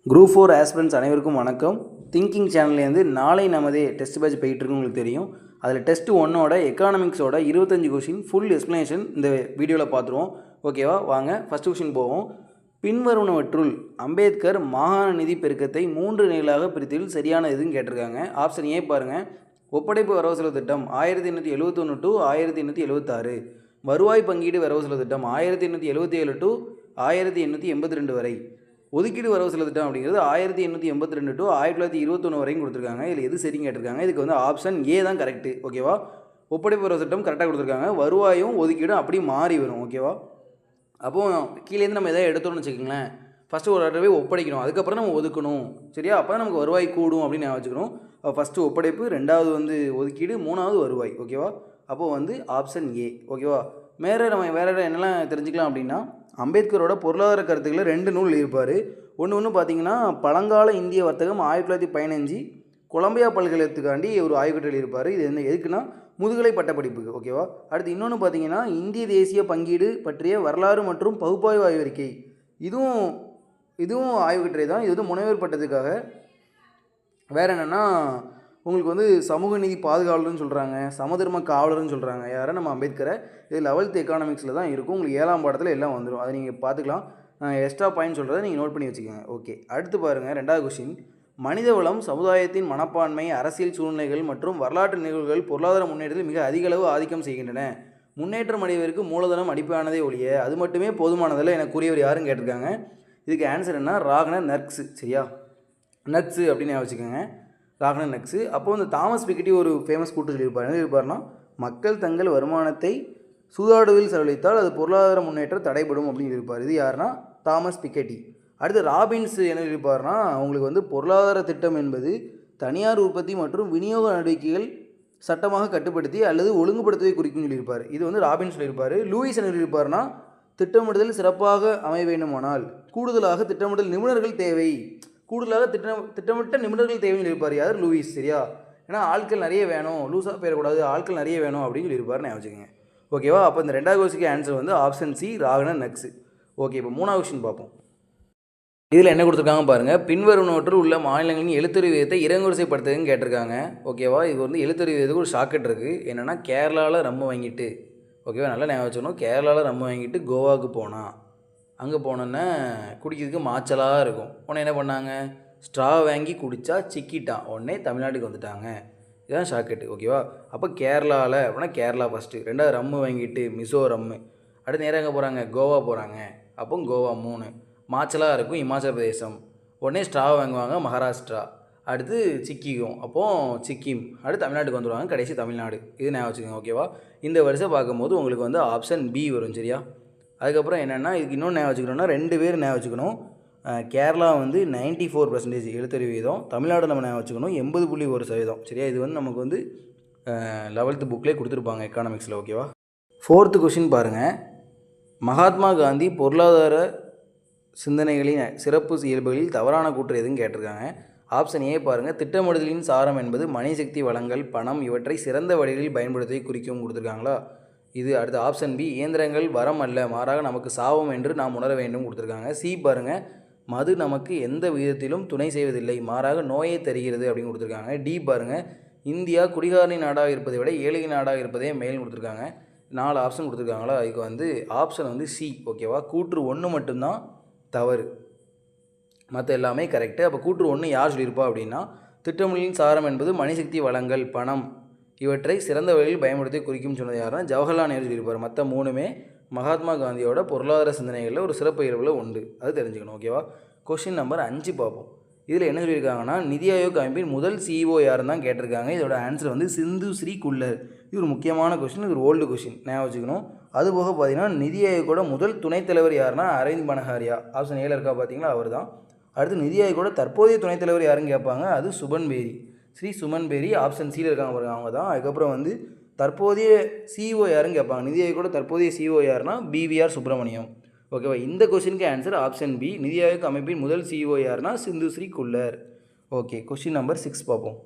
Group 4 aspirants அனைவருக்கும் வணக்கம். Thinking சேனல்லேருந்து நாளை நமதே டெஸ்ட் பேட்ச் போயிட்டுருக்கு உங்களுக்கு தெரியும். அதில் டெஸ்ட் 1ஓட எக்கானமிக்ஸோட 25 கொஷின் ஃபுல் எக்ஸ்ப்ளனேஷன் இந்த வீடியோவில் பார்த்துருவோம். ஓகேவா, வாங்க ஃபஸ்ட் கொஷின் போவோம். பின்வருவனவற்றுள் அம்பேத்கர் மாகாண நிதி பெருக்கத்தை 3 நிலைகளாக பிரித்ததில் சரியான இதுன்னு கேட்டிருக்காங்க. ஆப்ஷன் ஏ பாருங்கள், ஒப்படைப்பு வரவு செலவு திட்டம் 1871 டு 1876, வருவாய் பங்கீடு வரவு செலவு திட்டம் 1877 டு 1882 வரை, ஒதுக்கீடு வரவு செலவு திட்டம் அப்படிங்கிறது 1882 டு 1921 வரையும் கொடுத்துருக்காங்க. இதில் எது சரின்னு கேட்டிருக்காங்க. இதுக்கு வந்து ஆப்ஷன் ஏ தான் கரெக்டு. ஓகேவா, ஒப்படைப்பு வரவு திட்டம் கரெக்டாக கொடுத்துருக்காங்க. வருவாயும் ஒதுக்கீடும் அப்படி மாறி வரும். ஓகேவா, அப்போது கீழேருந்து நம்ம எதாவது எடுத்தோம்னு வச்சுக்கோங்களேன், ஃபஸ்ட்டு ஒரு தடவை ஒப்படைக்கணும், அதுக்கப்புறம் நம்ம ஒதுக்கணும். சரியா, அப்போ தான் நமக்கு வருவாய் கூடும் அப்படின்னு நான் வச்சுக்கணும். ஃபஸ்ட்டு ஒப்படைப்பு, ரெண்டாவது வந்து ஒதுக்கீடு, மூணாவது வருவாய். ஓகேவா, அப்போது வந்து ஆப்ஷன் ஏ. ஓகேவா, நம்ம வேறு என்னெல்லாம் தெரிஞ்சுக்கலாம் அப்படின்னா, அம்பேத்கரோட பொருளாதார கருத்துக்களை 2 நூல் இருப்பார். ஒன்று பார்த்தீங்கன்னா பழங்கால இந்திய வர்த்தகம் 1915, கொலம்பியா பல்கலைக்கழகத்துக்காண்டி ஒரு ஆய்வுக்கட்டுரை இருப்பார். இது என்ன எதுக்குன்னா முதுகலை பட்டப்படிப்புக்கு. ஓகேவா, அடுத்து இன்னொன்று பார்த்தீங்கன்னா இந்திய தேசிய பங்கீடு பற்றிய வரலாறு மற்றும் பகுப்பாய்வு ஆய்வறிக்கை. இதுவும் ஆய்வுக்கட்டுரை தான். இது வந்து முனைவர் பட்டத்துக்காக. வேறு என்னென்னா உங்களுக்கு வந்து சமூக நீதி பாதுகாவலர்னு சொல்கிறாங்க, சமதர்ம காவலர்னு சொல்கிறாங்க. யாரை? நம்ம அம்பேத்கரை. இது 11th எக்கானமிக்ஸில் தான் இருக்கும். உங்களுக்கு 7ஆம் பாடத்தில் எல்லாம் வந்துடும். அதை நீங்கள் பார்த்துக்கலாம். எக்ஸ்ட்ரா பாயிண்ட் சொல்கிறத நீங்கள் நோட் பண்ணி வச்சுக்கோங்க. ஓகே, அடுத்து பாருங்கள், 2வது கொஸ்டின். மனித வளம் சமுதாயத்தின் மனப்பான்மை, அரசியல் சூழ்நிலைகள் மற்றும் வரலாற்று நிகழ்வுகள் பொருளாதார முன்னேற்றத்தில் மிக அதிக அளவு ஆதிக்கம் செய்கின்றன. முன்னேற்றம் அடைவதற்கு மூலதனம் அடிப்படையானதே ஒழிய அது மட்டுமே போதுமானதில்லை என கூறியவர் யாருன்னு கேட்டிருக்காங்க. இதுக்கு ஆன்சர் என்ன? ராகனர் நர்க்ஸு. சரியா, நர்க்ஸு அப்படின்னு வச்சுக்கோங்க, ராகனர் நர்க்ஸு. அப்போது இந்த தாமஸ் பிக்கெட்டி ஒரு ஃபேமஸ் கூட்டு சொல்லியிருப்பார். என்ன சொல்லியிருப்பார்னா, மக்கள் தங்கள் வருமானத்தை சூதாடுவதில் செலவழித்தால் அது பொருளாதார முன்னேற்றம் தடைபடும் அப்படின்னு இருப்பார். இது யாருன்னா தாமஸ் பிக்கெட்டி. அடுத்து ராபின்ஸ் என்ன இருப்பார்னா, அவங்களுக்கு வந்து பொருளாதார திட்டம் என்பது தனியார் உற்பத்தி மற்றும் விநியோக நடவடிக்கைகள் சட்டமாக கட்டுப்படுத்தி அல்லது ஒழுங்குபடுத்துவதை குறிக்கும் சொல்லியிருப்பார். இது வந்து ராபின்ஸ் சொல்லியிருப்பார். லூயிஸ் என்ன சொல்லியிருப்பார்னா, திட்டமிடுதல் சிறப்பாக அமைய வேண்டுமானால் கூடுதலாக திட்டமிடல் நிபுணர்கள் தேவை, கூடுதலாக திட்டமிட்ட நிபுணர்கள் தேவைன்னு சொல்லியிருப்பார். யார்? லூயிஸ். சரியா, ஏன்னா ஆட்கள் நிறைய வேணும், லூஸாக போயிடக்கூடாது, ஆட்கள் நிறைய வேணும் அப்படின்னு சொல்லியிருப்பார். நான் வச்சுக்கோங்க. ஓகேவா, அப்போ இந்த 2வது கொஸ்டினுக்கு ஆன்சர் வந்து ஆப்ஷன் சி, ராகனர் நர்க்ஸு. ஓகே, இப்போ 3வது கொஸ்டின் பார்ப்போம். இதில் என்ன கொடுத்துருக்காங்க பாருங்கள். பின்வருவனவற்றில் உள்ள மாநிலங்களின் எழுத்துரு விகிதத்தை இறங்குவரிசைப்படுத்துதுன்னு கேட்டிருக்காங்க. ஓகேவா, இது வந்து எழுத்துரு விகிதத்துக்கு ஒரு ஷாக்கெட் இருக்குது. என்னென்னா கேரளாவில் ரம்மு வாங்கிட்டு, ஓகேவா, நல்லா ஞாபகம் வச்சுக்கணும், கேரளாவில் ரம்மு வாங்கிட்டு கோவாவுக்கு போனான். அங்கே போனோன்னே குடிக்கிறதுக்கு மாச்சலாக இருக்கும். உடனே என்ன பண்ணாங்க, ஸ்ட்ரா வாங்கி குடித்தா சிக்கிட்டான், உடனே தமிழ்நாட்டுக்கு வந்துட்டாங்க. இதுதான் ஷாக்கெட்டு. ஓகேவா, அப்போ கேரளாவில் அப்படின்னா கேரளா ஃபஸ்ட்டு, 2வது ரம்மு வாங்கிட்டு மிசோரம்மு, அடுத்து நேராக எங்கே போகிறாங்க, கோவா போகிறாங்க. அப்போ கோவா 3, மாச்சலாக இருக்கும் இமாச்சல பிரதேசம், உடனே ஸ்ட்ரா வாங்குவாங்க மகாராஷ்டிரா, அடுத்து சிக்கிக்கும், அப்போது சிக்கிம், அடுத்து தமிழ்நாட்டுக்கு வந்துடுவாங்க, கடைசி தமிழ்நாடு. இது நான் வச்சுக்கோங்க. ஓகேவா, இந்த வருஷம் பார்க்கும்போது உங்களுக்கு வந்து ஆப்ஷன் பி வரும். சரியா, அதுக்கப்புறம் என்னென்னா இதுக்கு இன்னொன்று ஞாபகம் வச்சுக்கணும்னா 2 பேர் ஞாபகம் வச்சுக்கணும். கேரளா வந்து 94% எழுத்தறிவு விகிதம், தமிழ்நாடு நம்ம ஞாபகம் வச்சுக்கணும் 80.1%. சரியா, இது வந்து நமக்கு வந்து 11th புக்லேயே கொடுத்துருப்பாங்க எக்கானமிக்ஸில். ஓகேவா, 4th கொஷின் பாருங்கள். மகாத்மா காந்தி பொருளாதார சிந்தனைகளின் சிறப்பு இயல்புகளில் தவறான கூற்று எதுன்னு கேட்டிருக்காங்க. ஆப்ஷன் ஏ பாருங்கள், திட்டமிடுதலின் சாரம் என்பது மனிதசக்தி வளங்கள், பணம் இவற்றை சிறந்த வழிகளில் பயன்படுத்தி குறிக்கும் கொடுத்துருக்காங்களா. இது அடுத்த ஆப்ஷன் பி, இயந்திரங்கள் வரம் அல்ல மாறாக நமக்கு சாபம் என்று நாம் உணர வேண்டும் கொடுத்துருக்காங்க. சி பாருங்கள், மது நமக்கு எந்த விதத்திலும் துணை செய்வதில்லை மாறாக நோயை தருகிறது அப்படின்னு கொடுத்துருக்காங்க. டி பாருங்கள், இந்தியா குடிகாரணி நாடாக இருப்பதை விட ஏழை நாடாக இருப்பதே மேல் கொடுத்துருக்காங்க. 4 ஆப்ஷன் கொடுத்துருக்காங்களா. இதுக்கு வந்து ஆப்ஷன் வந்து சி. ஓகேவா, கூற்று 1 மட்டும்தான் தவறு, மற்ற எல்லாமே கரெக்டு. அப்போ கூற்று 1 யார் சொல்லியிருப்பா அப்படின்னா, திட்டமிடலின் சாரம் என்பது மனிதசக்தி வளங்கள், பணம் இவற்றை சிறந்த வழியில் பயன்படுத்தி குறிக்கும் சொன்னது யாருன்னா ஜவஹர்லால் நேரு சொல்லியிருப்பார். மற்ற 3மே மகாத்மா காந்தியோட பொருளாதார சிந்தனைகளில் ஒரு சிறப்பு இயல்பில் உண்டு, அது தெரிஞ்சுக்கணும். ஓகேவா, கொஷின் நம்பர் 5 பார்ப்போம். இதில் என்ன சொல்லியிருக்காங்கன்னா, நிதி ஆயோக் அமைப்பின் முதல் CEO யாருன்னு தான் கேட்டிருக்காங்க. இதோட ஆன்சர் வந்து சிந்து ஸ்ரீ குல்லர். இது ஒரு முக்கியமான கொஷின், இது ஒரு ஓல்டு கொஷின், ஞாபகம் வச்சுக்கணும். அதுபோக பார்த்தீங்கன்னா நிதி ஆயோக்கோட முதல் துணைத் தலைவர் யாருன்னா அரவிந்த் பனஹாரியா. ஆப்ஷன் ஏல இருக்கா பார்த்தீங்களா, அவர் தான். அடுத்து நிதி ஆயோக்கோட தற்போதைய துணைத் தலைவர் யாருன்னு கேட்பாங்க. அது சுமன் பேரி, ஸ்ரீ சுமன் பேரி. ஆப்ஷன் சியில் இருக்காங்க பாருங்க, அவங்க தான். அதுக்கப்புறம் வந்து தற்போதைய CEO யாருன்னு கேட்பாங்க. நிதி ஆயோக்கோட தற்போதைய CEO யாருன்னா BVR சுப்பிரமணியம். ஓகேவா, இந்த கொஸ்டினுக்கு ஆன்சர் ஆப்ஷன் பி, நிதி ஆயோக் அமைப்பின் முதல் CEO யாருன்னா Sindhu Sri Khullar. Okay, question number 6 பார்ப்போம்.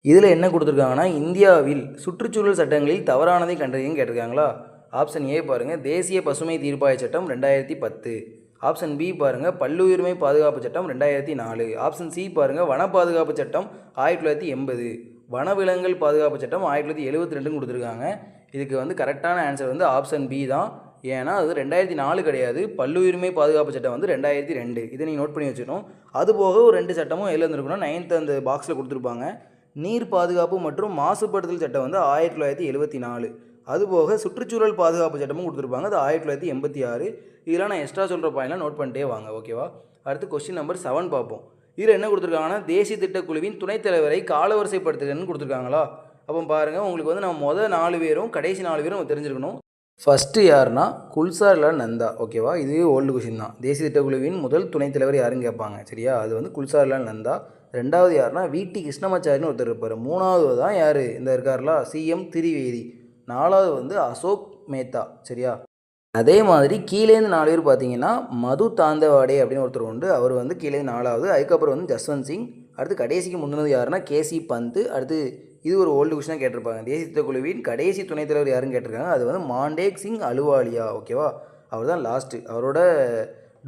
இதில் என்ன கொடுத்துருக்காங்கன்னா, இந்தியாவில் சுற்றுச்சூழல் சட்டங்களில் தவறானதை கண்டறியும் கேட்டிருக்காங்களா. ஆப்ஷன் ஏ பாருங்கள், தேசிய பசுமை தீர்ப்பாய சட்டம் 2010. ஆப்ஷன் பி பாருங்கள் பல்லுயிர்மை பாதுகாப்பு சட்டம் 2004. ஆப்ஷன் சி பாருங்கள் வன பாதுகாப்பு சட்டம் 1980. வனவிலங்குகள் பாதுகாப்பு சட்டம் 1972 கொடுத்துருக்காங்க. இதுக்கு வந்து கரெக்டான ஆன்சர் வந்து ஆப்ஷன் பி தான். ஏன்னா அது 2004 கிடையாது. பல்லுயிர்மை பாதுகாப்பு சட்டம் வந்து 2002. இதை நீங்கள் நோட் பண்ணி வச்சுக்கணும். அதுபோக ஒரு 2 சட்டமும் எதில் இருந்திருக்கணும், 9th அந்த பாக்ஸில் கொடுத்துருப்பாங்க. நீர் பாதுகாப்பு மற்றும் மாசுபடுத்தல் சட்டம் வந்து 1974. அதுபோக சுற்றுச்சூழல் பாதுகாப்பு சட்டமும் கொடுத்துருப்பாங்க, அது 1986. இதெல்லாம் நான் எக்ஸ்ட்ரா சொல்கிற பாயிண்ட்லாம் நோட் பண்ணிட்டே வாங்க, ஓகேவா. அடுத்து கொஸ்டின் நம்பர் 7 பார்ப்போம். இதில் என்ன கொடுத்துருக்காங்கன்னா தேசிய திட்டக்குழுவின் துணைத் தலைவரை காலவரிசைப்படுத்துகன்னு கொடுத்துருக்காங்களா. அப்போ பாருங்கள், உங்களுக்கு வந்து நம்ம மொதல் 4 பேரும் கடைசி 4 பேரும் தெரிஞ்சிருக்கணும். ஃபஸ்ட்டு யாருன்னா குல்சார்லால் நந்தா, ஓகேவா. இது ஓல்டு கொஷின் தான். தேசிய திட்டக்குழுவின் முதல் துணைத் தலைவர் யாருன்னு கேட்பாங்க, சரியா. அது வந்து குல்சார்லால் நந்தா. 2வது யாருன்னா விடி கிருஷ்ணமாச்சாரின்னு ஒருத்தர் இருப்பார். 3வது தான் யார் இந்த இருக்கார்லா சிஎம் திரிவேதி. 4வது வந்து அசோக் மேத்தா, சரியா. அதே மாதிரி கீழேருந்து 4 பேர் பார்த்தீங்கன்னா மது தாந்தவாடே அப்படின்னு ஒருத்தர் உண்டு, அவர் வந்து கீழேருந்து 4வது. அதுக்கப்புறம் வந்து ஜஸ்வந்த் சிங். அடுத்து கடைசிக்கு முந்தினது யாருன்னா கேசி பந்த். அடுத்து இது ஒரு ஓல்டு கொஸ்டினாக கேட்டிருப்பாங்க, தேசிய திட்டக்குழுவின் கடைசி துணைத் தலைவர் யாருன்னு கேட்டிருக்காங்க. அது வந்து மாண்டேக் சிங் அலுவாலியா, ஓகேவா. அவர் தான் லாஸ்ட்டு. அவரோட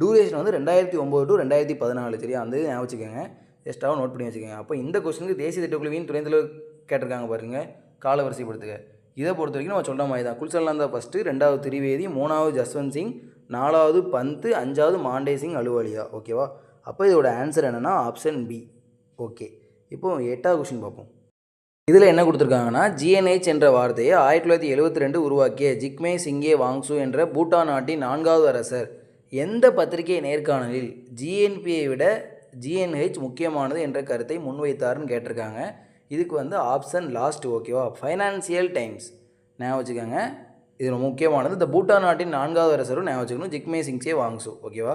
டூரேஷன் வந்து 2009 to 2014, சரியா. அந்த ஞாபகம் வச்சுக்கோங்க, எக்ஸ்ட்ராவாக நோட் பண்ணி வச்சுக்கோங்க. அப்போ இந்த கொஸ்டினுக்கு தேசிய திட்டக்குழுவின் துணைத் தலைவர் கேட்டிருக்காங்க பாருங்கள், காலவரிசைப்படுத்துக. இதை பொறுத்த வரைக்கும் நம்ம சொல்கிற மாதிரி தான். குல்சார்லால் நந்தா ஃபஸ்ட்டு, 2வது திரிவேதி, 3வது ஜஸ்வந்த் சிங், 4வது பந்த், 5வது மாண்டே சிங் அலுவாலியா, ஓகேவா. அப்போ இதோட ஆன்சர் என்னென்னா ஆப்ஷன் பி. ஓகே, இப்போது 8வது கொஸ்டின் பார்ப்போம். இதில் என்ன கொடுத்துருக்காங்கன்னா ஜிஎன்ஹெச் என்ற வார்த்தையை 1972 உருவாக்கிய ஜிக்மே சிங்கே வாங்சு என்ற பூட்டான் நாட்டின் 4வது அரசர் எந்த பத்திரிகை நேர்காணலில் ஜிஎன்பியை விட ஜிஎன்ஹெச் முக்கியமானது என்ற கருத்தை முன்வைத்தார்னு கேட்டிருக்காங்க. இதுக்கு வந்து ஆப்ஷன் லாஸ்ட், ஓகேவா. ஃபைனான்சியல் டைம்ஸ் ஞாபகம் வச்சுக்கோங்க, இது ரொம்ப முக்கியமானது. இந்த பூட்டான் நாட்டின் 4வது அரசரும் ஞாபகம் வச்சுக்கணும், ஜிக்மே சிங்கே வாங்சு, ஓகேவா.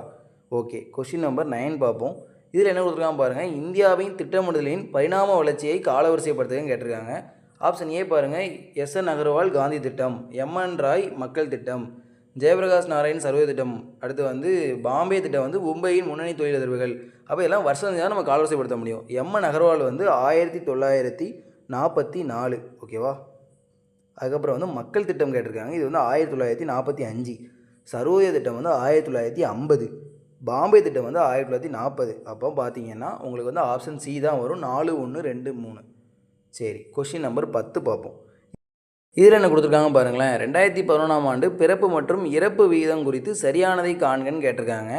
ஓகே, கொஸ்டின் நம்பர் 9 பார்ப்போம். இதில் என்ன கொடுத்துருக்காங்க பாருங்கள், இந்தியாவின் திட்டமிடலின் பரிணாம வளர்ச்சியை காலவரிசைப்படுத்துகன்னு கேட்டிருக்காங்க. ஆப்ஷன் ஏ பாருங்கள் எஸ்என் அகர்வால் காந்தி திட்டம், எம்என் ராய் மக்கள் திட்டம், ஜெயபிரகாஷ் நாராயண் சர்வே திட்டம், அடுத்து வந்து பாம்பே திட்டம் வந்து மும்பையின் முன்னணி தொழிலதிபர்கள். அப்போ எல்லாம் வருஷம் தான் நம்ம காலவரிசைப்படுத்த முடியும். எம்என் அகர்வால் வந்து 1944, ஓகேவா. அதுக்கப்புறம் வந்து மக்கள் திட்டம் கேட்டிருக்காங்க, இது வந்து 1945. சர்வோதய திட்டம் வந்து 1950. பாம்பே திட்டம் வந்து 1940. அப்போ பார்த்தீங்கன்னா உங்களுக்கு வந்து ஆப்ஷன் சி தான் வரும், 4, 1, 2, 3. சரி, கொஷின் நம்பர் 10 பார்ப்போம். இதில் என்ன கொடுத்துருக்காங்க பாருங்களேன், 2011ஆம் ஆண்டு பிறப்பு மற்றும் இறப்பு விகிதம் குறித்து சரியானதை காண்கன்னு கேட்டிருக்காங்க.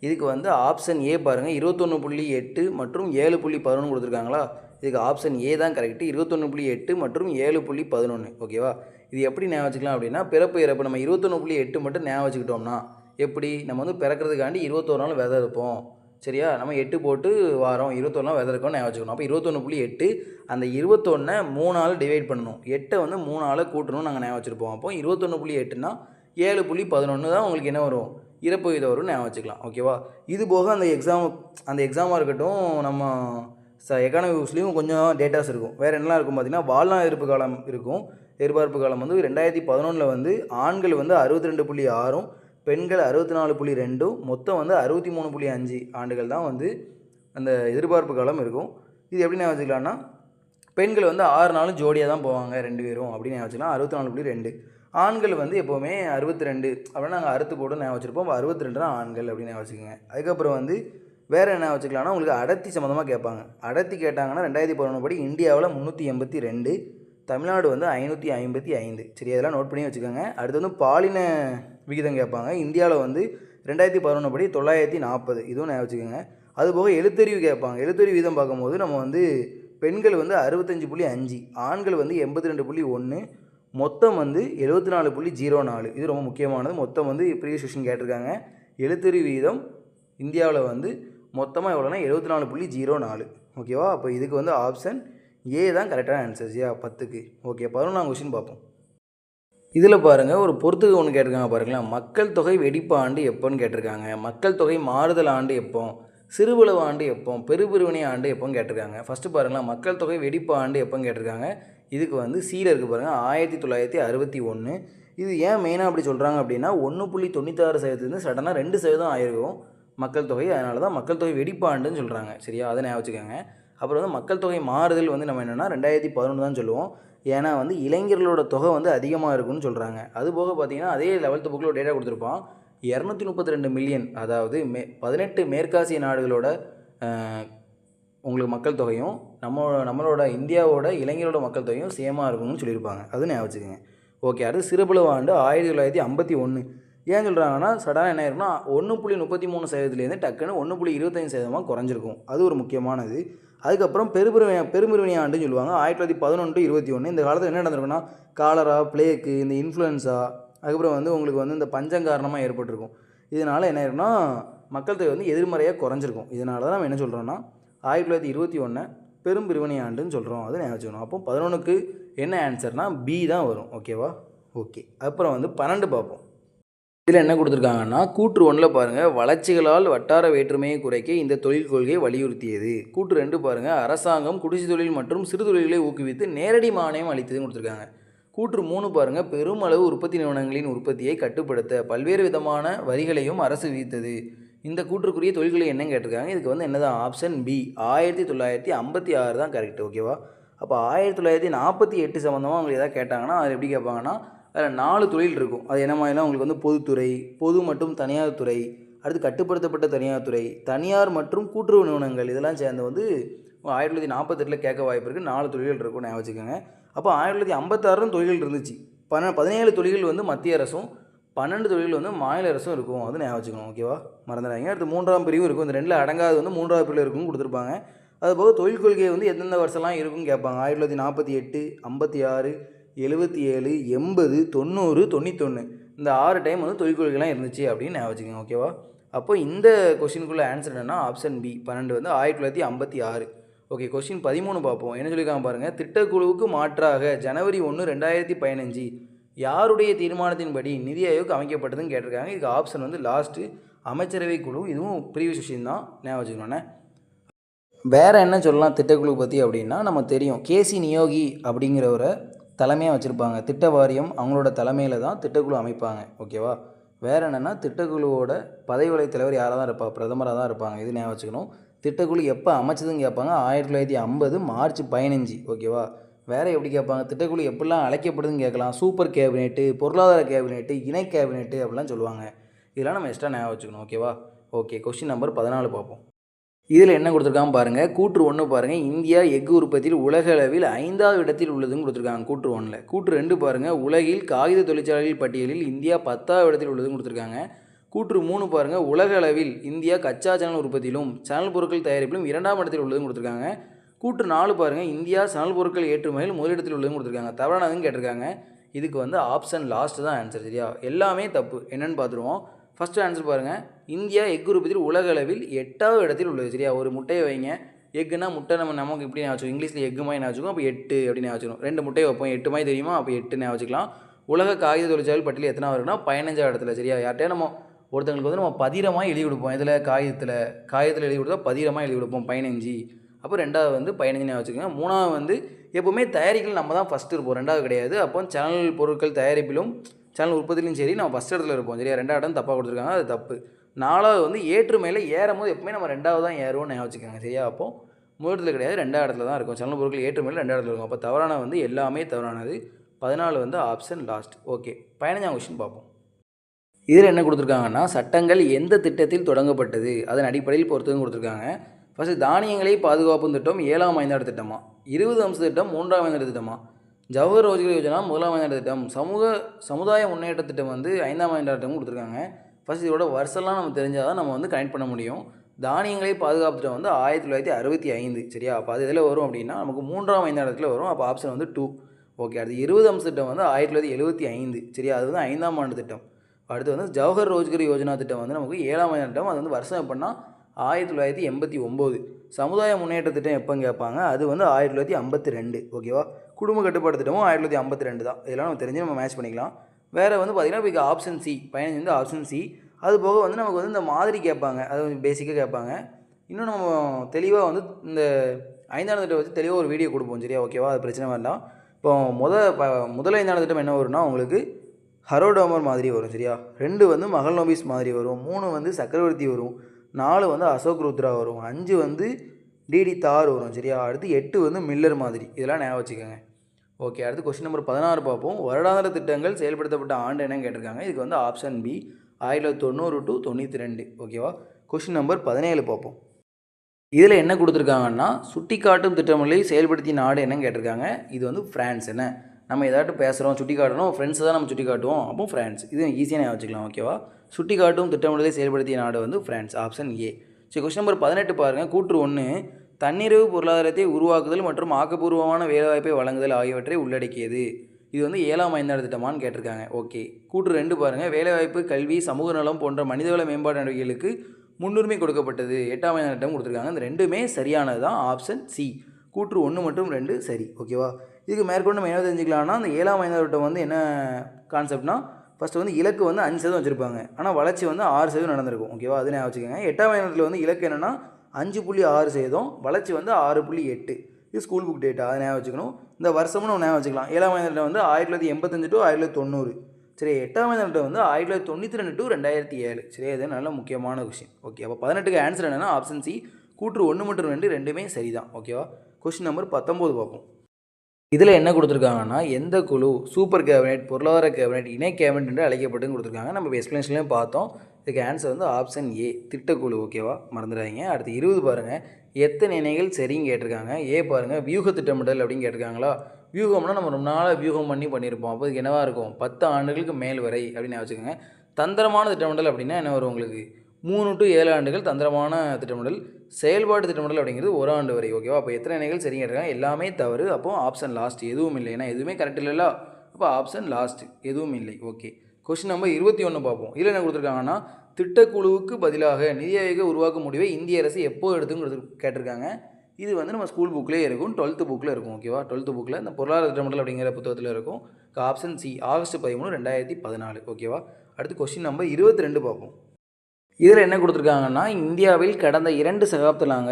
இதுக்கு வந்து ஆப்ஷன் ஏ பாருங்கள் 21.8 மற்றும் 7.11 கொடுத்துருக்காங்களா. இதுக்கு ஆப்ஷன் ஏ தான் கரெக்டு, 21.8 மற்றும் 7.11, ஓகேவா. இது எப்படி ஞாபகம் வச்சுக்கலாம் அப்படின்னா, பிறப்பு இறப்பு நம்ம 21.8 மட்டும் ஞாபகம் வச்சுக்கிட்டோம்னா எப்படி, நம்ம வந்து பிறக்கிறதுக்காண்டி 21 நாள் விதை இருப்போம், சரியா. நம்ம 8 போட்டு வாரம் 21 நாள் விதை இருக்கோம்னு ஞாபகம் வச்சுக்கணும். அப்போ 21.8, அந்த 21 3 நாள் டிவைட் பண்ணணும், 8 வந்து 3 நாள் கூட்டணும், நாங்கள் ஞாபகம் வச்சுருப்போம். அப்போ 21.8னா 7.11 தான் உங்களுக்கு என்ன வரும், இறப்பு விகிதம் வரும்னு ஞாபகம் வச்சுக்கலாம், ஓகேவா. இது போக அந்த எக்ஸாமாக இருக்கட்டும், நம்ம எக்கானமி புக்ஸ்லேயும் கொஞ்சம் டேட்டாஸ் இருக்கும். வேறு என்னலாம் இருக்கும் பார்த்தீங்கன்னா, வாழ்நாள் எதிர்ப்பு காலம் இருக்கும். எதிர்பார்ப்பு காலம் வந்து 2011 வந்து ஆண்கள் வந்து 62.6, பெண்கள் 64.2, மொத்தம் வந்து 63.5 ஆண்டுகள் தான் வந்து அந்த எதிர்பார்ப்பு காலம் இருக்கும். இது எப்படி ஞாபகம் வச்சுக்கலாம்னா, பெண்கள் வந்து 6 நாளும் ஜோடியாக தான் போவாங்க 2 பேரும் அப்படின்னு ஞாபகம் வச்சுக்கலாம், 64.2. ஆண்கள் வந்து எப்போவுமே 62 அப்படின்னா நாங்கள் அறுத்து போட்டு ஞாபகம் வச்சுருப்போம். 62 தான் ஆண்கள் அப்படின்னு ஞாபகம் வச்சுக்கோங்க. அதுக்கப்புறம் வந்து வேறு என்ன வச்சுக்கலாம்னா, உங்களுக்கு அடர்த்தி சம்மந்தமாக கேட்பாங்க. அடர்த்தி கேட்டாங்கன்னா 2011 படி இந்தியாவில் 382, தமிழ்நாடு வந்து 555, சரி. அதெல்லாம் நோட் பண்ணி வச்சுக்கோங்க. அடுத்து வந்து பாலின விகிதம் கேட்பாங்க. இந்தியாவில் வந்து 2011 படி 940, இதுவும் ஞாபகம் வச்சுக்கோங்க. அதுபோக எழுத்தறிவு கேட்பாங்க. எழுத்தறிவு விகிதம் பார்க்கும்போது நம்ம வந்து பெண்கள் வந்து 65.5, ஆண்கள் வந்து 82.1, மொத்தம் வந்து 74.04. இது ரொம்ப முக்கியமானது. மொத்தம் வந்து ப்ரீவியஸ் கொஸ்டின் கேட்டிருக்காங்க. எழுத்தறிவு விகிதம் இந்தியாவில் வந்து மொத்தமாக எவ்வளோனா 74.04, ஓகேவா. அப்போ இதுக்கு வந்து ஆப்ஷன் ஏ தான் கரெக்டான ஆன்சர், சரியா, 10க்கு. ஓகே, 11ஆம் கொஸ்டின் பார்ப்போம். இதில் பாருங்கள், ஒரு பொறுத்துக்கு ஒன்று கேட்டிருக்காங்க பாருங்களேன். மக்கள் தொகை வெடிப்பு ஆண்டு எப்போன்னு கேட்டிருக்காங்க. மக்கள் தொகை மாறுதல் ஆண்டு எப்போ, சிறுபளவு ஆண்டு எப்போ, பெருபிரிவினை ஆண்டு எப்போன்னு கேட்டிருக்காங்க. ஃபஸ்ட்டு பாருங்களேன், மக்கள் தொகை வெடிப்பு ஆண்டு எப்போன்னு கேட்டிருக்காங்க. இதுக்கு வந்து சீல இருக்குது பாருங்கள், 1961. இது ஏன் மெயினாக அப்படி சொல்கிறாங்க அப்படின்னா, 1.96% சடனாக 2% ஆயிருக்கும் மக்கள் தொகை. அதனால தான் மக்கள் தொகை வெடிப்பு ஆண்டுன்னு சொல்கிறாங்க, சரியா. அதை ஞாபகம் வச்சுக்கோங்க. அப்புறம் வந்து மக்கள் தொகை மாறுதல் வந்து நம்ம என்னென்னா 2011 தான் சொல்லுவோம். ஏன்னா வந்து இளைஞர்களோட தொகை வந்து அதிகமாக இருக்குன்னு சொல்கிறாங்க. அதுபோக பார்த்திங்கன்னா அதே 11th புக்கில் டேட்டா கொடுத்துருப்பான். 232 மில்லியன், அதாவது 18 மேற்காசிய நாடுகளோட உங்களுக்கு மக்கள் தொகையும் நம்மளோட இந்தியாவோட இளைஞரோட மக்கள் தொகையும் சேமாக இருக்கும்னு சொல்லியிருப்பாங்க. அது ஞாபகம் வச்சுக்கோங்க. ஓகே. அடுத்து சிறுபழுவு ஆண்டு 1951. ஏன் சொல்கிறாங்கன்னா சடனாக என்ன ஆயிருக்குன்னா 1.33% டக்குன்னு 1.25% குறைஞ்சிருக்கும். அது ஒரு முக்கியமானது. அதுக்கப்புறம் பெருமிருவினை ஆண்டுன்னு சொல்லுவாங்க. 1911 to 21. இந்த காலத்தில் என்ன நடந்திருக்குன்னா காலரா, பிளேக்கு, இந்த இன்ஃப்ளூயன்ஸா, அதுக்கப்புறம் உங்களுக்கு இந்த பஞ்சம் காரணமாக ஏற்பட்டிருக்கும். இதனால் என்ன ஆயிருக்குன்னா மக்கள் தொகை எதிர்மறையாக குறைஞ்சிருக்கும். இதனால தான் நம்ம என்ன சொல்கிறோன்னா 1921 பெரும் பிரிவினை ஆண்டுன்னு சொல்கிறோம். அது ஞாபகம் வச்சுக்கணும். அப்போ 11க்கு என்ன ஆன்சர்னா பி தான் வரும். ஓகேவா? ஓகே. அப்புறம் 12 பார்ப்போம். இதில் என்ன கொடுத்துருக்காங்கன்னா கூற்று 1ல் பாருங்கள், வளர்ச்சிகளால் வட்டார வேற்றுமையை குறைக்க இந்த தொழில் கொள்கை வலியுறுத்தியது. கூற்று 2 பாருங்கள், அரசாங்கம் குடிசை தொழில் மற்றும் சிறு தொழில்களை ஊக்குவித்து நேரடி மானியம் அளித்ததுன்னு கொடுத்துருக்காங்க. கூற்று 3 பாருங்கள், பெருமளவு உற்பத்தி நிறுவனங்களின் உற்பத்தியை கட்டுப்படுத்த பல்வேறு விதமான வரிகளையும் அரசு விதித்தது. இந்த கூற்றுக்குரிய தொழில்களை என்னன்னு கேட்டிருக்காங்க. இதுக்கு என்னதான் ஆப்ஷன் பி 1956 தான் கரெக்ட். ஓகேவா? அப்போ 1948 சம்மந்தமாக உங்களுக்கு எதாவது கேட்டாங்கன்னா அது எப்படி கேட்பாங்கன்னா அதில் 4 தொழில் இருக்கும். அது என்ன மாதிரிலாம் உங்களுக்கு பொதுத்துறை, பொது மற்றும் தனியார் துறை, அடுத்து கட்டுப்படுத்தப்பட்ட தனியார் துறை, தனியார் மற்றும் கூட்டுறவு நிறுவனங்கள், இதெல்லாம் சேர்ந்து 1948 கேட்க வாய்ப்பு இருக்குது. 4 தொழில்கள் இருக்கும், ஞாபகம் வச்சுக்கோங்க. அப்போ 1956 தொழில்கள் இருந்துச்சு. 17 தொழில்கள் மத்திய அரசும் 12 தொழில்கள் மாநில அரசும் இருக்கும். அது ஞாபகம் வச்சுக்கணும். ஓகேவா? மறந்துடாங்க. அடுத்து 3ஆம் பிரிவும் இருக்கும். இந்த 2ல் அடங்காது 3ஆவது பிரிவில் இருக்குன்னு கொடுத்துருப்பாங்க. அதுபோக தொழில் கொள்கை எந்தெந்த வருஷம்லாம் இருக்குன்னு கேட்பாங்க. 1948, 56, 77, 80, 90, 91. இந்த 6 டைம் தொழில் கொள்கைலாம் இருந்துச்சு அப்படின்னு ஞாபகம் வச்சுக்கோங்க. ஓகேவா? அப்போ இந்த கொஸ்டினுக்குள்ள ஆன்சர் என்னென்னா ஆப்ஷன் பி 12 1956. ஓகே. கொஸ்டின் 13 பார்ப்போம். என்ன சொல்லியிருக்காங்க பாருங்கள், திட்டக்குழுவுக்கு மாற்றாக ஜனவரி 1, 2015 யாருடைய தீர்மானத்தின்படி நிதி ஆயோக் அமைக்கப்பட்டதுன்னு கேட்டிருக்காங்க. இதுக்கு ஆப்ஷன் லாஸ்ட்டு அமைச்சரவை குழு. இதுவும் ப்ரீவியஸ் விஷயம் தான், ஞாபகம் வச்சுக்கோண்ணே. வேறு என்ன சொல்லலாம் திட்டக்குழு பற்றி அப்படின்னா, நம்ம தெரியும் கேசி நியோகி அப்படிங்கிறவரை தலைமையாக வச்சுருப்பாங்க. திட்ட வாரியம் அவங்களோட தலைமையில் தான் திட்டக்குழு அமைப்பாங்க. ஓகேவா? வேறு என்னென்னா திட்டக்குழுவோட பதவி வலை தலைவர் யாராக தான் இருப்பாங்க, பிரதமராக தான் இருப்பாங்க. இது ஞாபகம் வச்சுக்கணும். திட்டக்குழு எப்போ அமைச்சதுன்னு கேட்பாங்க, 1950 மார்ச் 15. ஓகேவா? வேறு எப்படி கேட்பாங்க, திட்டக்குழு எப்படிலாம் அழைக்கப்படுதுன்னு கேட்கலாம். சூப்பர் கேபினெட்டு, பொருளாதார கேபினெட்டு, இணை கேபினெட்டு அப்படிலாம் சொல்லுவாங்க. இதெல்லாம் நம்ம எக்ஸ்ட்ரா ஞாபகம் வச்சுக்கணும். ஓகேவா? ஓகே. கொஸ்டின் நம்பர் 14 பார்ப்போம். இதில் என்ன கொடுத்துருக்காங்க பாருங்கள். கூற்று 1 பாருங்கள், இந்தியா எஃகு உற்பத்தியில் உலக அளவில் 5வது இடத்தில் உள்ளதுன்னு கொடுத்துருக்காங்க கூற்று 1ல். கூற்று 2 பாருங்கள், உலகில் காகித தொழிற்சாலைகள் பட்டியலில் இந்தியா 10வது இடத்தில் உள்ளதுன்னு கொடுத்துருக்காங்க. கூற்று 3 பாருங்கள், உலக அளவில் இந்தியா கச்சா சேனல் உற்பத்தியிலும் சேனல் பொருட்கள் தயாரிப்பிலும் 2ஆம் இடத்தில் உள்ளதுன்னு கொடுத்துருக்காங்க. கூற்று 4 பாருங்கள், இந்தியா சணல் பொருட்கள் ஏற்றுமதியில் முதலிடத்தில் உள்ளதுன்னு கொடுத்துருக்காங்க. தவறானதுன்னு கேட்டிருக்காங்க. இதுக்கு ஆப்ஷன் லாஸ்ட்டு தான் ஆன்சர். சரியா? எல்லாமே தப்பு. என்னென்னு பார்த்துருவோம். ஃபஸ்ட்டு ஆன்சர் பாருங்கள், இந்தியா எக் உற்பத்தியில் உலக அளவில் 8வது இடத்தில் உள்ளது. சரியா? ஒரு முட்டையை வைங்க, எக்குன்னா முட்டை நமக்கு இப்படி ஞாபகம், இங்கிலீஷில் எக்கு மாதிரி ஞாபகம், அப்போ 8 அப்படின்னு ஞாபகம். 2 முட்டையை வைப்போம், 8 மாதிரி தெரியுமா, அப்போ 8 ஞாபகம் வச்சுக்கலாம். உலக காகித தொழிற்சாலை பட்டியல் எத்தனை இருக்குன்னா 15வது இடத்துல. சரியா? யார்கிட்டயா நம்ம ஒருத்தங்களுக்கு நம்ம பதிரமாக எழுதி கொடுப்போம். இதில் காகிதத்தில் எழுதி கொடுத்தா பதிரமாக எழுதி கொடுப்போம் 15. அப்போ 2வது 15 வச்சுக்கோங்க. 3வது எப்போவுமே தயாரிக்கல நம்ம தான் ஃபஸ்ட்டு இருப்போம், 2வது கிடையாது. அப்போ சேனல் பொருட்கள் தயாரிப்பிலும் சேனல் உற்பத்திலையும் சரி நம்ம ஃபஸ்ட் இடத்துல இருப்போம். சரியா? 2வது இடம் தப்பாக கொடுத்துருக்காங்க, அது தப்பு. 4வது ஏற்றுமையில் ஏறும் போது எப்பவுமே நம்ம 2வது தான் ஏறுவோம்னு ஞாபகம் வச்சுக்கோங்க. சரியா? அப்போ முதலிடத்தில் கிடையாது, 2வது இடத்துல தான் இருக்கும். சேனல் பொருட்கள் ஏற்றுமையில் 2வது இடத்துல இருக்கும். அப்போ தவறான எல்லாமே தவறானது. 14 ஆப்ஷன் லாஸ்ட். ஓகே. 15ஆம் கொஸ்டின் பார்ப்போம். இதில் என்ன கொடுத்துருக்காங்கன்னா, சட்டங்கள் எந்த திட்டத்தில் தொடங்கப்பட்டது அதன் அடிப்படையில் பொறுத்ததுன்னு கொடுத்துருக்காங்க. ஃபஸ்ட்டு தானியங்களை பாதுகாப்பும் திட்டம் 7ஆம் ஐந்தாண்டு திட்டமா, 20 அம்ச திட்டம் 3ஆம் ஐந்தாண்டு திட்டமா, ஜவஹர் ரோஜ்கர் யோஜனா 1ஆம் ஐந்தாண்டு திட்டம், சமுதாய முன்னேற்ற திட்டம் 5ஆம் ஐந்தாண்டு திட்டம் கொடுத்துருக்காங்க. ஃபஸ்ட் இதோட வருஷம்லாம் நம்ம தெரிஞ்சால் தான் நம்ம கனெக்ட் பண்ண முடியும். தானியங்களை பாதுகாப்பு திட்டம் 1965. சரியா? அப்போ அது இதில் வரும் அப்படின்னா நமக்கு 3ஆம் ஐந்தாண்டு வரும். அப்போ ஆப்ஷன் 2. ஓகே. அடுத்து 20 அம்ச திட்டம் 1975. சரியா? அது 5ஆம் ஆண்டு திட்டம். அடுத்து ஜவஹர் ரோஜ்கர் யோஜனா திட்டம் நமக்கு 7ஆம் ஐந்தாண்டு திட்டம். அது வருஷம் எப்படின்னா 1989. சமுதாய முன்னேற்ற திட்டம் எப்போன்னு கேட்பாங்க, அது 1952. ஓகேவா? குடும்ப கட்டுப்பாடு திட்டமும் 1952 தான். இதெல்லாம் நம்ம தெரிஞ்சு நம்ம மேட்ச் பண்ணிக்கலாம். வேறு பார்த்திங்கன்னா இப்போ ஆப்ஷன் சி 15 ஆப்ஷன் சி. அது போக நமக்கு இந்த மாதிரி கேட்பாங்க, அது கொஞ்சம் பேசிக்காக கேட்பாங்க. இன்னும் நம்ம தெளிவாக இந்த 5ஆம் திட்டம் வச்சு தெளிவாக ஒரு வீடியோ கொடுப்போம். சரியா? ஓகேவா? அது பிரச்சனை வேண்டாம். இப்போ முதல் 5ஆம் திட்டம் என்ன வரும்னா உங்களுக்கு ஹரோடோமர் மாதிரி வரும். சரியா? 2 மகல்நோபிஸ் மாதிரி வரும். 3 சக்கரவர்த்தி வரும். 4 அசோக் ருத்ரா வரும். 5 டிடி தார் வரும். சரியா? அடுத்து 8 மில்லர் மாதிரி. இதெல்லாம் ஞாபகம் வச்சுக்கோங்க. ஓகே. அடுத்து கொஸ்டின் நம்பர் 16 பார்ப்போம். வருடாந்திர திட்டங்கள் செயல்படுத்தப்பட்ட ஆண்டு என்னன்னு கேட்டிருக்காங்க. இதுக்கு ஆப்ஷன் பி 1990 டு 92. ஓகேவா? கொஷின் நம்பர் 17 பார்ப்போம். இதில் என்ன கொடுத்துருக்காங்கன்னா, சுட்டி காட்டும் திட்டமிடலை செயல்படுத்திய நாடு என்னன்னு கேட்டிருக்காங்க. இது வந்து ஃப்ரான்ஸ். என்ன நம்ம ஏதாட்டும் பேசுகிறோம், சுட்டி காட்டணும், ஃப்ரெண்ட்ஸை தான் நம்ம சுட்டி காட்டுவோம், அப்போ ஃப்ரான்ஸ். இது ஈஸியாக நான் வச்சுக்கலாம். ஓகேவா? சுட்டி காட்டும் திட்டமிடலை செயல்படுத்திய நாடு வந்து ஃப்ரான்ஸ். Option A. சரி, கொஸ்டின் நம்பர் 18 பாருங்கள். கூற்று 1 தன்னிறைவு பொருளாதாரத்தை உருவாக்குதல் மற்றும் ஆக்கப்பூர்வமான வேலைவாய்ப்பை வழங்குதல் ஆகியவற்றை உள்ளடக்கியது. இது வந்து 7ஆம் ஐந்தாண்டு திட்டமானு கேட்டிருக்காங்க. ஓகே. கூற்று 2 பாருங்கள். வேலைவாய்ப்பு, கல்வி, சமூக நலம் போன்ற மனிதவள மேம்பாடு நடவடிக்கைகளுக்கு முன்னுரிமை கொடுக்கப்பட்டது. 8ஆம் ஐந்தாண்டு திட்டம் கொடுத்துருக்காங்க. இந்த ரெண்டுமே சரியானது தான். Option C. கூற்று 1 மற்றும் 2 சரி. ஓகேவா? இதுக்கு மேற்கொண்டு நம்ம என்ன தெரிஞ்சுக்கலாம்னா, அந்த 7ஆம் ஐந்தாண்டு திட்டம் வந்து என்ன கான்செப்ட்னா, ஃபஸ்ட்டு வந்து இலக்கு வந்து 5% வச்சுருப்பாங்க, ஆனால் வளர்ச்சி வந்து 6% நடந்திருக்கும். ஓகேவா? அது ஞாபகம் வச்சுக்கோங்க. 8ஆம் ஐந்தாண்டில் வந்து இலக்கு என்னென்னா 5.6%, வளர்ச்சி வந்து 6.8. இது ஸ்கூல் புக் டேட்டா, அதை ஞாபகம் வச்சுக்கணும். இந்த வருஷமும் நம்ம ஞாபகம் வச்சுக்கலாம். 7ஆம் ஐந்தாண்டில் வந்து 1985 டு 1990. சரி, 8ஆம் ஐந்தாண்டில் வந்து 1992 டு 2007. சரி, அது நல்ல முக்கியமான கொஷின். ஓகே, அப்போ 18க்கு ஆன்சர் என்னென்னா ஆப்ஷன் சி. கூற்று 1 மற்றும் 2 ரெண்டுமே சரி தான். ஓகேவா? கொஷின் நம்பர் 19 பார்ப்போம். இதில் என்ன கொடுத்துருக்காங்கன்னா, எந்த குழு சூப்பர் கேபினெட், பொருளாதார கேபினெட், இணை கேபினெட் என்று அழைக்கப்பட்டுன்னு கொடுத்துருக்காங்க. நம்ம எக்ஸ்பிளேஷன்லேயும் பார்த்தோம். இதுக்கு ஆன்சர் வந்து ஆப்ஷன் ஏ, திட்டக்குழு. ஓகேவா? மறந்துடாதீங்க. அடுத்து 20 பாருங்கள். எத்தனை இணைகள் சரின்னு கேட்டிருக்காங்க. ஏ பாருங்கள், வியூக திட்டமிடல் அப்படின்னு கேட்டிருக்காங்களா. வியூகம்னா நம்ம ரொம்ப நாளாக வியூகம் பண்ணியிருப்போம். அப்போ இதுக்கு என்னவாக இருக்கும்? 10 ஆண்டுகளுக்கு மேல் வரை அப்படின்னு வச்சுக்கோங்க. தந்திரமான திட்டமிடல் அப்படின்னா என்ன வரும் உங்களுக்கு? 3 டு 7 ஆண்டுகள் தந்திரமான திட்டமிடல். செயல்பாட்டு திட்டமிடல் அப்படிங்கிறது 1 ஆண்டு வரை. ஓகேவா? அப்போ எத்தனை இணைகள் சரிங்க இருக்காங்க? எல்லாமே தவறு. அப்போ ஆப்ஷன் லாஸ்ட், எதுவும் இல்லை. ஏன்னா எதுவுமே கரெக்ட் இல்லைல்ல. அப்போ ஆப்ஷன் லாஸ்ட், எதுவும் இல்லை. ஓகே. கொஸ்டின் நம்பர் 21 பார்ப்போம். இதில் என்ன கொடுத்துருக்காங்கன்னா, திட்டக்குழுவுக்கு பதிலாக நிதி ஆயோக உருவாக்கும் முடிவை இந்திய அரசு எப்போ எடுத்துன்னு கேட்டிருக்காங்க. இது வந்து நம்ம ஸ்கூல் புக்லேயே இருக்கும், 12th புக்கில் இருக்கும். ஓகேவா? 12th புக்கில் இந்த பொருளாதார திட்டமிடல் அப்படிங்கிற புத்தகத்தில் இருக்கும். Option C, August 13, 2014. ஓகேவா? அடுத்து கொஸ்டின் நம்பர் 22 பார்ப்போம். இதில் என்ன கொடுத்துருக்காங்கன்னா, இந்தியாவில் கடந்த 2 சகாப்தங்களாக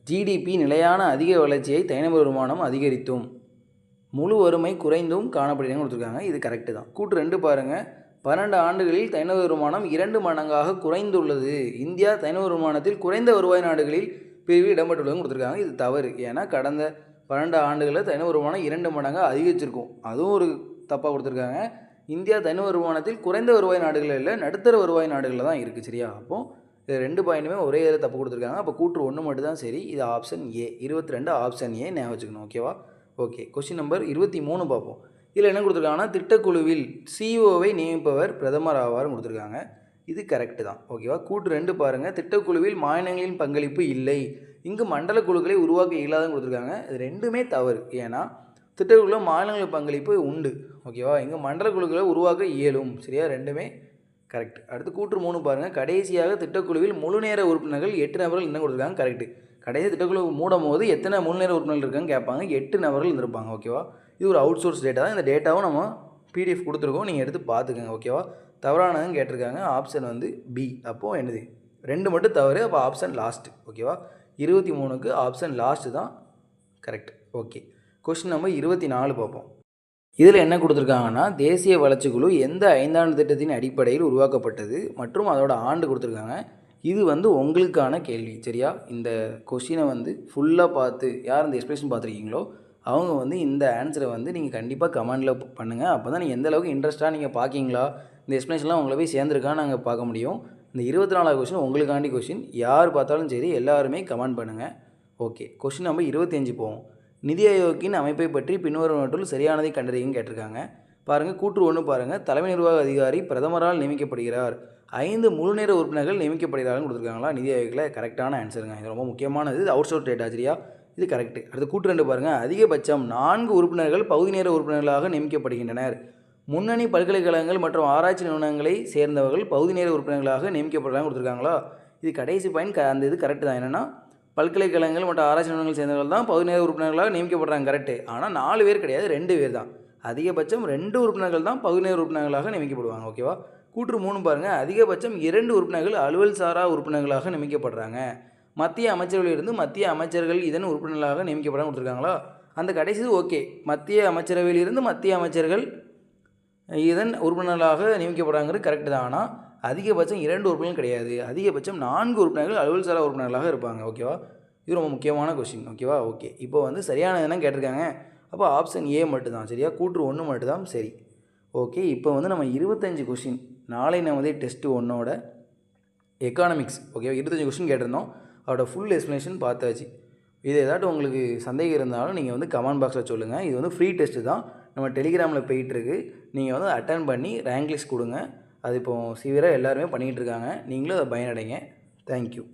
ஜிடிபி நிலையான அதிக வளர்ச்சியை, தனிநபர் வருமானம் அதிகரித்தும் முழு வறுமை குறைந்தும் காணப்படுதுன்னு கொடுத்துருக்காங்க. இது கரெக்டு தான். கூற்று 2 பாருங்கள். 12 ஆண்டுகளில் தனிநபர் வருமானம் 2 மடங்காக குறைந்துள்ளது. இந்தியா தனிநபர் வருமானத்தில் குறைந்த வருவாய் நாடுகளில் பிரிவில் இடம்பெற்றுள்ளதுன்னு கொடுத்துருக்காங்க. இது தவறு. ஏன்னா கடந்த 12 ஆண்டுகளில் தனிநபர் வருமானம் 2 மடங்காக அதிகரிச்சிருக்கும். அதுவும் ஒரு தப்பாக கொடுத்துருக்காங்க. இந்தியா தனிநபர் வருமானத்தில் குறைந்த வருவாய் நாடுகளில் இல்லை, நடுத்தர வருவாய் நாடுகளில் தான் இருக்குது. சரியா? அப்போது இது 2 பாயிண்ட்டுமே ஒரே இதில் தப்பு கொடுத்துருக்காங்க. அப்போ கூற்று 1 மட்டும் தான் சரி. இது ஆப்ஷன் ஏ. 22 ஆப்ஷன் ஏ ஞாபகம் வச்சுக்கணும். ஓகேவா? ஓகே. கொஸ்டின் நம்பர் 23 பார்ப்போம். இதில் என்ன கொடுத்துருக்காங்கன்னா, திட்டக்குழுவில் சிஇஓவை நியமிப்பவர் பிரதமர் ஆவார்னு கொடுத்துருக்காங்க. இது கரெக்டு தான். ஓகேவா? கூற்று 2 பாருங்கள். திட்டக்குழுவில் மாநிலங்களின் பங்களிப்பு இல்லை, இங்கு மண்டல குழுக்களை உருவாக்க இயலாதுன்னு கொடுத்துருக்காங்க. இது ரெண்டுமே தவறு. ஏன்னா திட்டக்குழுவில் மாநிலங்கள் பங்களிப்பு உண்டு. ஓகேவா? இங்கே மண்டல குழுக்களை உருவாக்க இயலும். சரியா? ரெண்டுமே கரெக்ட். அடுத்து கூற்று 3 பாருங்கள். கடைசியாக திட்டக்குழுவில் முழு நேர உறுப்பினர்கள் 8 நபர்கள் என்ன கொடுத்துருக்காங்க. கரெக்டு. கடைசி திட்டக்குழு மூடும் போது எத்தனை முழு நேர உறுப்பினர்கள் இருக்காங்க கேட்பாங்க. 8 நபர்கள் இருந்திருப்பாங்க. ஓகேவா? இது ஒரு அவுட் சோர்ஸ் டேட்டா தான். இந்த டேட்டாவும் நம்ம பிடிஎஃப் கொடுத்துருக்கோம், நீங்கள் எடுத்து பார்த்துக்கோங்க. ஓகேவா? தவறானதுன்னு கேட்டிருக்காங்க. ஆப்ஷன் வந்து பி. அப்போது என்னது? 2 மட்டும் தவறு. அப்போ ஆப்ஷன் லாஸ்ட்டு. ஓகேவா? 23க்கு ஆப்ஷன் லாஸ்ட்டு தான் கரெக்ட். ஓகே. கொஸ்டின் நம்பர் 24 பார்ப்போம். இதில் என்ன கொடுத்துருக்காங்கன்னா, தேசிய வளர்ச்சி குழு எந்த 5ஆண்டு திட்டத்தின் அடிப்படையில் உருவாக்கப்பட்டது மற்றும் அதோட ஆண்டு கொடுத்துருக்காங்க. இது வந்து உங்களுக்கான கேள்வி. சரியா? இந்த கொஸ்டினை வந்து ஃபுல்லாக பார்த்து யார் இந்த எக்ஸ்பிளேஷன் பார்த்துருக்கீங்களோ அவங்க வந்து இந்த ஆன்சரை வந்து நீங்கள் கண்டிப்பாக கமெண்டில் பண்ணுங்கள். அப்போ தான் நீங்கள் எந்தளவுக்கு இன்ட்ரெஸ்ட்டாக நீங்கள் பார்க்கிங்களா, இந்த எக்ஸ்பிளேஷன்லாம் உங்களை போய் சேர்ந்துருக்கான்னு நாங்கள் பார்க்க முடியும். இந்த 24வது கொஸ்டின் உங்களுக்காண்டி கொஸ்டின். யார் பார்த்தாலும் சரி எல்லாருமே கமெண்ட் பண்ணுங்கள். ஓகே. கொஸ்டின் நம்பர் 25 போவோம். நிதி ஆயோக்கின் அமைப்பை பற்றி பின்வருவனவற்றுள் சரியானதை கண்டறியுன்னு கேட்டிருக்காங்க. பாருங்கள். கூற்று 1 பாருங்கள். தலைமை நிர்வாக அதிகாரி பிரதமரால் நியமிக்கப்படுகிறார். 5 முழு நேர உறுப்பினர்கள் நியமிக்கப்படுகிறார்கள் கொடுத்துருக்காங்களா நிதி ஆயோக்கில். கரெக்டான ஆன்சருங்க. இது ரொம்ப முக்கியமானது. இது அவுட் சோர்ஸ் டேட்டா. சரியா? இது கரெக்டு. அடுத்து கூற்று 2 பாருங்கள். அதிகபட்சம் 4 உறுப்பினர்கள் பகுதி நேர உறுப்பினர்களாக நியமிக்கப்படுகின்றனர். முன்னணி பல்கலைக்கழகங்கள் மற்றும் ஆராய்ச்சி நிறுவனங்களை சேர்ந்தவர்கள் பகுதி நேர உறுப்பினர்களாக நியமிக்கப்படுறாங்க கொடுத்துருக்காங்களா. இது கடைசி பாயிண்ட். அந்த இது கரெக்டு தான். என்னென்னா பல்கலைக்கழகங்கள் மற்றும் ஆராய்ச்சி நிறுவனங்கள் சேர்ந்தவர்கள் தான் பகுதி நேர உறுப்பினர்களாக நியமிக்கப்படுறாங்க. கரெக்டு. ஆனால் 4 பேர் கிடையாது, 2 பேர் தான். அதிகபட்சம் 2 உறுப்பினர்கள் தான் பகுதி நேர உறுப்பினர்களாக நியமிக்கப்படுவாங்க. ஓகேவா? கூற்று 3 பாருங்கள். அதிகபட்சம் 2 உறுப்பினர்கள் அலுவல் சாரா உறுப்பினர்களாக நியமிக்கப்படுறாங்க. மத்திய அமைச்சரவையிலிருந்து மத்திய அமைச்சர்கள் இதன் உறுப்பினர்களாக நியமிக்கப்படாமல் கொடுத்துருக்காங்களா. அந்த கடைசி ஓகே. மத்திய அமைச்சரவையிலிருந்து மத்திய அமைச்சர்கள் இதன் உறுப்பினர்களாக நியமிக்கப்படுறாங்கிறது கரெக்டு தான். ஆனால் அதிகபட்சம் 2 உறுப்பினர்கள் கிடையாது, அதிகபட்சம் 4 உறுப்பினர்கள் அலுவல் சாரா உறுப்பினர்களாக இருப்பாங்க. ஓகேவா? இது ரொம்ப முக்கியமான கொஸ்டின். ஓகேவா? ஓகே. இப்போ வந்து சரியான என்ன கேட்டிருக்காங்க. அப்போ ஆப்ஷன் ஏ மட்டும் தான். சரியா? கூற்று 1 மட்டும் தான் சரி. ஓகே. இப்போ வந்து நம்ம 25 கொஸ்டின் நாளை நமதே டெஸ்ட் 1ஓட எக்கானமிக்ஸ் ஓகே 25 கொஸ்டின் கேட்டிருந்தோம். அதோட ஃபுல் எக்ஸ்ப்ளனேஷன் பார்த்தாச்சு. இது ஏதாட்டும் உங்களுக்கு சந்தேகம் இருந்தாலும் நீங்கள் வந்து கமெண்ட் பாக்ஸில் சொல்லுங்கள். இது வந்து ஃப்ரீ டெஸ்ட்டு தான், நம்ம டெலிகிராமில் போயிட்டுருக்கு. நீங்கள் வந்து அட்டன் பண்ணி ரேங்க் லிஸ்ட் கொடுங்க. அது இப்போது சிவியராக எல்லாருமே பண்ணிகிட்டு இருக்காங்க. நீங்களும் அதை பயனடைங்க. தேங்க்யூ.